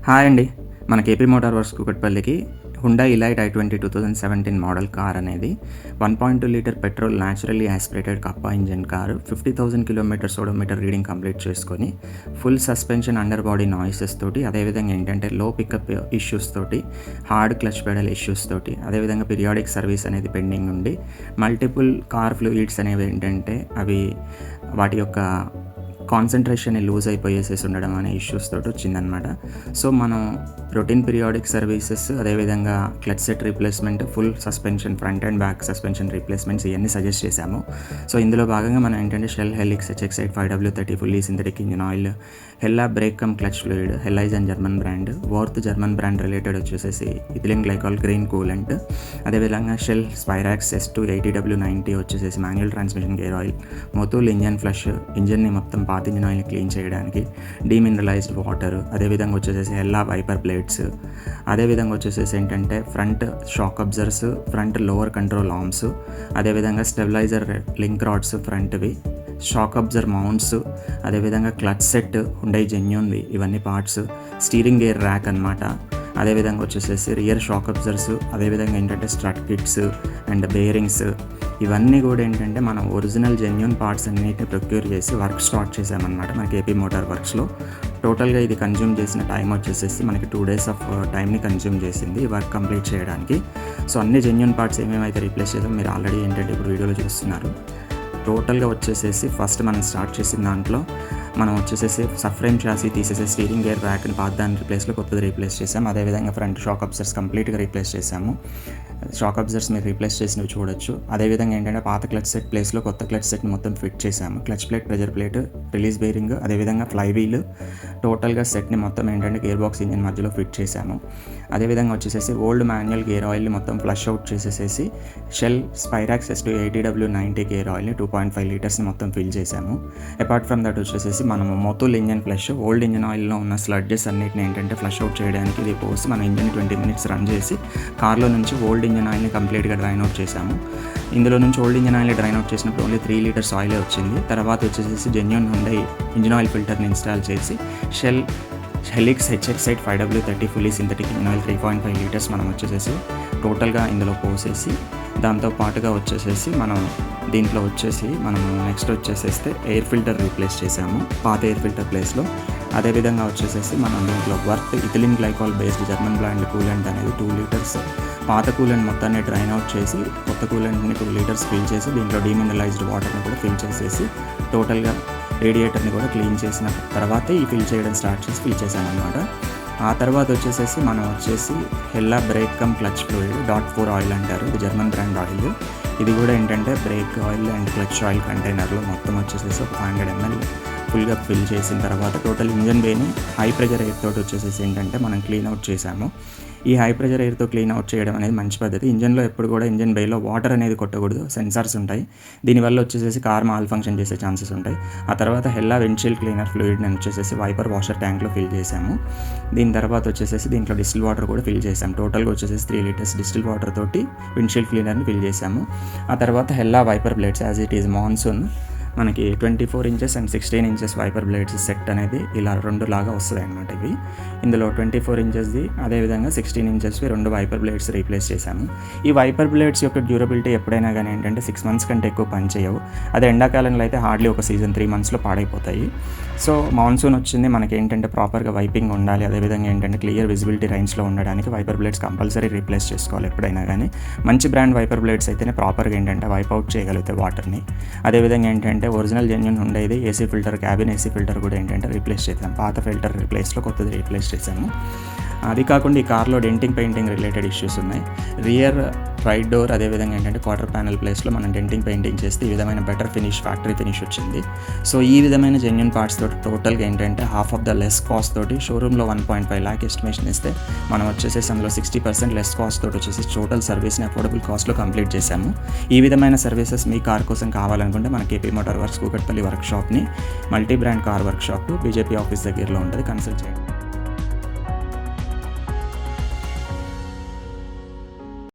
Hi అండి. మన KP motor works కూకట్పల్లికి Hyundai Elite i20 2017 model car అనేది 1.2 litre petrol naturally aspirated kappa engine car 50,000 kilometres odometer reading complete చేసుకొని full suspension under body noises తోటి, అదేవిధంగా ఏంటంటే low pickup issues తోటి, hard clutch pedal issues తోటి, అదేవిధంగా periodic service అనేది పెండింగ్ ఉండి, మల్టిపుల్ కార్ ఫ్లూయిడ్స్ అనేవి ఏంటంటే అవి వాటి యొక్క కాన్సన్ట్రేషన్ లూజ్ అయిపోయేసేసి ఉండడం అనే ఇష్యూస్ తోటి వచ్చిందనమాట. సో మనం రొటీన్ పీరియాడిక్ సర్వీసెస్, అదేవిధంగా clutch set replacement, full suspension front and back suspension replacements ఇవన్నీ సజెస్ట్ చేశాము. సో ఇందులో భాగంగా మనం ఏంటంటే Shell Helix HX8 5W30 fully synthetic engine oil, Hella brake cum clutch fluid, హెల్లైజన్ German brand, Wurth German brand related వచ్చేసేసి ethylene glycol green coolant, అదేవిధంగా Shell Spirax S2 80W90 వచ్చేసేసి manual transmission gear oil, Motul engine flush, ఇంజన్ని మొత్తం పాత engine ఆయిల్ని clean చేయడానికి, demineralised water, అదేవిధంగా వచ్చేసేసి హెల్లా వైపర్ ప్లేట్స్, అదేవిధంగా వచ్చేసేసి ఏంటంటే front shock absorbers, front lower control arms, అదేవిధంగా స్టెబిలైజర్ లింక్ రాడ్స్ ఫ్రంట్వి, షాక్ అబ్జర్వ్ మౌంట్స్, అదేవిధంగా క్లచ్ సెట్ హుండై జెన్యూన్వి ఇవన్నీ పార్ట్స్, స్టీరింగ్ గేర్ ర్యాక్ అనమాట, అదేవిధంగా వచ్చేసేసి రియర్ షాక్ అబ్జర్వ్స్, అదేవిధంగా ఏంటంటే స్ట్రట్ కిట్స్ అండ్ బేరింగ్స్ ఇవన్నీ కూడా ఏంటంటే మనం ఒరిజినల్ జెన్యూన్ పార్ట్స్ అన్నిటిని ప్రొక్యూర్ చేసి వర్క్ స్టార్ట్ చేసామన్నమాట మన కేపీ మోటార్ వర్క్స్లో. టోటల్గా ఇది కన్జ్యూమ్ చేసిన టైం వచ్చేసేసి మనకి 2 days ఆఫ్ టైంని కన్జ్యూమ్ చేసింది ఈ వర్క్ కంప్లీట్ చేయడానికి. సో అన్ని జెన్యూన్ పార్ట్స్ ఏమేమైతే రీప్లేస్ చేసామో మీరు ఆల్రెడీ ఏంటంటే ఇప్పుడు వీడియోలో చూస్తున్నారు. టోటల్గా వచ్చేసేసి ఫస్ట్ మనం స్టార్ట్ చేసిన దాంట్లో మనం వచ్చేసేసి సఫ్రేమ్ చాసీ తీసేసి స్టీరింగ్ గేర్ ర్యాక్ని పాత దాని రిప్లేస్లో కొత్తది రీప్లేస్ చేసాము. అదేవిధంగా ఫ్రంట్ షాక్ అబ్జర్వ్స్ కంప్లీట్గా రీప్లేస్ చేసాము. షాక్ అబ్జర్వ్స్ మీరు రీప్లేస్ చేసినవి చూడొచ్చు. అదేవిధంగా ఏంటంటే పాత క్లచ్ సెట్ ప్లేస్లో కొత్త క్లచ్ సెట్ని మొత్తం ఫిట్ చేసాము. Clutch plate, pressure plate, release bearing, అదేవిధంగా ఫ్లై వీల్, టోటల్గా సెట్ని మొత్తం ఏంటంటే గేర్ బాక్స్ ఇంజిన్ మధ్యలో ఫిట్ చేసాము. అదేవిధంగా వచ్చేసేసి ఓల్డ్ మాన్యువల్ గేర్ ఆయిల్ని మొత్తం ఫ్లష్ అవుట్ చేసేసేసి Shell Spirax S2 80W90 gear ఆయిల్ని 2.5 లీటర్స్ని మొత్తం ఫిల్ చేసాము. అపార్ట్ ఫ్రమ్ దట్ వచ్చేసేసి మనము మొతూల్ ఇంజన్ ఫ్లష్, ఓల్డ్ ఇంజన్ ఆయిల్లో ఉన్న స్లడ్జెస్ అన్నిటిని ఏంటంటే ఫ్లష్ అవుట్ చేయడానికి ఇది పోసి మన ఇంజన్ 20 minutes రన్ చేసి కార్లో నుంచి ఓల్డ్ ఇంజన్ ఆయిల్ని కంప్లీట్గా డ్రైన్ అవుట్ చేసాము. ఇందులో నుంచి ఓల్డ్ ఇంజన్ ఆయిల్ని డ్రైన్ అవుట్ చేసినప్పుడు ఓన్లీ 3 liters ఆయిలే వచ్చింది. తర్వాత వచ్చేసేసి జెన్యూన్ హుండై ఇంజన్ ఆయిల్ ఫిల్టర్ని ఇన్స్టాల్ చేసి Shell Helix HX8 5W30 fully synthetic engine oil 3.5 liters మనం వచ్చేసేసి టోటల్గా ఇందులో పోసేసి, దాంతో పాటుగా వచ్చేసేసి మనం దీంట్లో వచ్చేసి మనం నెక్స్ట్ వచ్చేసేస్తే ఎయిర్ ఫిల్టర్ రీప్లేస్ చేసాము పాత ఎయిర్ ఫిల్టర్ ప్లేస్లో. అదేవిధంగా వచ్చేసేసి మనం దీంట్లో worth ethylene glycol based German brand coolant అనేది 2 liters పాత కూలెంట్ మొత్తాన్ని డ్రైన్ అవుట్ చేసి కొత్త కూలెంట్ని 2 liters ఫిల్ చేసి దీంట్లో డీమినరలైజ్డ్ వాటర్ని కూడా ఫిల్ చేసేసి టోటల్గా రేడియేటర్ని కూడా క్లీన్ చేసిన తర్వాతే ఈ ఫిల్ చేయడం స్టార్ట్ చేసి ఫిల్ చేసామన్నమాట. ఆ తర్వాత వచ్చేసేసి మనం వచ్చేసి Hella brake cum clutch fluid .4 oil అంటారు, ఇది జర్మన్ బ్రాండ్ ఆయిల్. ఇది కూడా ఏంటంటే break oil and clutch oil కంటైనర్లో మొత్తం వచ్చేసేసి ఒక 500 ml ఫుల్గా ఫిల్ చేసిన తర్వాత టోటల్ ఇంజన్ వేని హై ప్రెజర్ ఎయిర్ తోటి వచ్చేసేసి ఏంటంటే మనం క్లీన్ అవుట్ చేసాము. ఈ హై ప్రెజర్ ఎయిర్తో క్లీన్ అవుట్ చేయడం అనేది మంచి పద్ధతి. ఇంజన్లో ఎప్పుడు కూడా ఇంజన్ బేలో వాటర్ అనేది కొట్టకూడదు, సెన్సార్స్ ఉంటాయి. దీనివల్ల వచ్చేసేసి కార్ మాల్ ఫంక్షన్ చేసే ఛాన్సెస్ ఉంటాయి. ఆ తర్వాత హెల్లా విండ్షీల్డ్ క్లీనర్ ఫ్లూయిడ్ని వచ్చేసేసి వైపర్ వాషర్ ట్యాంక్లో ఫిల్ చేసాము. దీని తర్వాత వచ్చేసేసి దీంట్లో డిస్టిల్ వాటర్ కూడా ఫిల్ చేసాము. టోటల్గా వచ్చేసేసి 3 liters డిస్టిల్ వాటర్ తోటి విండ్షీల్డ్ క్లీనర్ని ఫిల్ చేసాము. ఆ తర్వాత Hella wiper blades as it is monsoon మనకి 24 inches and 16 inches wiper blades set అనేది ఇలా 2 లాగా వస్తుంది అనమాట. ఇవి ఇందులో 24 inchesది అదేవిధంగా 16 inchesవి 2 వైపర్ బ్లేడ్స్ రీప్లేస్ చేశాము. ఈ వైపర్ బ్లేడ్స్ యొక్క డ్యూరబిలిటీ ఎప్పుడైనా కానీ ఏంటంటే 6 months కంటే ఎక్కువ పనిచేయవు. అదే ఎండాకాలంలో అయితే హార్డ్లీ ఒక సీజన్ 3 monthsలో పాడైపోతాయి. సో మాన్సూన్ వచ్చింది మనకి ఏంటంటే ప్రాపర్గా వైపింగ్ ఉండాలి, అదేవిధంగా ఏంటంటే క్లియర్ విజిబిలిటీ రేంజ్లో ఉండడానికి వైపర్ బ్లేడ్స్ కంపల్సరీ రీప్లేస్ చేసుకోవాలి ఎప్పుడైనా కానీ. మంచి బ్రాండ్ వైపర్ బ్లేడ్స్ అయితేనే ప్రాపర్గా ఏంటంటే వైప్ అవుట్ చేయగలుగుతాయి వాటర్ని. అదేవిధంగా ఏంటంటే ఒరిజినల్ జెన్యూన్ ఉండేది AC filter, cabin AC filter కూడా ఏంటంటే రీప్లేస్ చేసాం. పాత ఫిల్టర్ రీప్లేస్లో కొత్తది రీప్లేస్ చేసాము. అది కాకుండా ఈ కార్లో డెంటింగ్ పెయింటింగ్ రిలేటెడ్ ఇష్యూస్ ఉన్నాయి. రియర్ రైట్ డోర్ అదేవిధంగా ఏంటంటే క్వార్టర్ ప్యానల్ ప్లేస్లో మనం డెంటింగ్ పెయింటింగ్ చేస్తే ఈ విధమైన బెటర్ ఫినిష్, ఫ్యాక్టరీ ఫినిష్ వచ్చింది. సో ఈ విధమైన జెన్యూన్ పార్ట్స్ తోటి టోటల్గా ఏంటంటే half of the less cost తోటి షోరూంలో 1.5 lakh ఎస్టిమేషన్ ఇస్తే మనం వచ్చేసేసి అందులో 60% లెస్ కాస్ట్ తోటి వచ్చేసి టోటల్ సర్వీస్ని అఫోర్డబుల్ కాస్ట్లో కంప్లీట్ చేశాము. ఈ విధమైన సర్వీసెస్ మీ కార్ కోసం కావాలనుకుంటే మన కేపీ మోటార్ వర్క్స్ కూకట్పల్లి వర్క్షాప్ని multi brand car workshop BJP office దగ్గరలో ఉంటుంది, కన్సల్ట్ చేయండి.